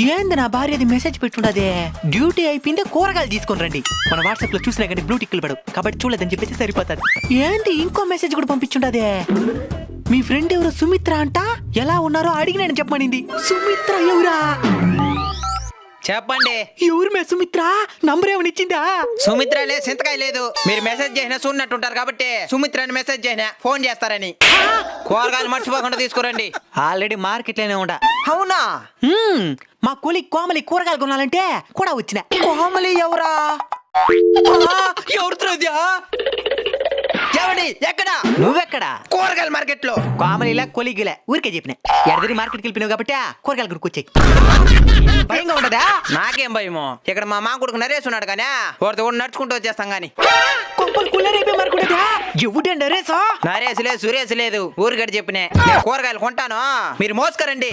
ఏంది నా భార్య అది మెసేజ్ పెట్టుండదే, డ్యూటీ అయిపోయిందే కూరగాయలు తీసుకొని రండి. మన వాట్సాప్ లో చూసినా కానీ బ్లూ టిక్లు పడవు కాబట్టి చూడలేదని చెప్పేసి సరిపోతుంది. ఏంటి ఇంకో మెసేజ్ కూడా పంపించుండదే, మీ ఫ్రెండ్ ఎవరు సుమిత్ర అంట, ఎలా ఉన్నారో అడిగినాను చెప్పమనింది. సుమిత్ర ఎవరా చెప్పండి. ఎవరు మే సుమిత్ర? నంబర్ ఏమని ఇచ్చిందా? సుమిత్ర లేదు, సింతకాయ లేదు. మీరు మెసేజ్ చేసినా చూడనట్టుంటారు కాబట్టి సుమిత్ర అని మెసేజ్ చేసినా ఫోన్ చేస్తారని. కూరగాయలు మర్చిపోకుండా తీసుకురండి. ఆల్రెడీ మార్కెట్ లోనే ఉండా. అవునా? మా కొలి కోమలి కూరగాయలు కొనాలంటే కూడా వచ్చిన. కోమలి ఎవరా? ఎవరితో? ఎవడి? ఎక్కడ? నువ్వెక్కడా? కూరగాయల మార్కెట్ లో. కోమలిలా కొలిగిలే ఊరికే చెప్పిన. ఎడదిరి మార్కెట్కి వెళ్ళిపోయినావు కాబట్టి కూరగాయలు గురికొచ్చాయి. భయంగా ఉండదా? నాకేం భయమో, ఇక్కడ మా మా కొడుకు నరేష్ ఉన్నాడు కానీ వాడితో కూడా నడుచుకుంటూ వచ్చేస్తాం గానీ. ఎవడే నరేసా? నరేష్ లేదు, సురేష్ లేదు, ఊరికడ చెప్పినే. కూరగాయలు కొంటాను, మీరు మోసుకరండి.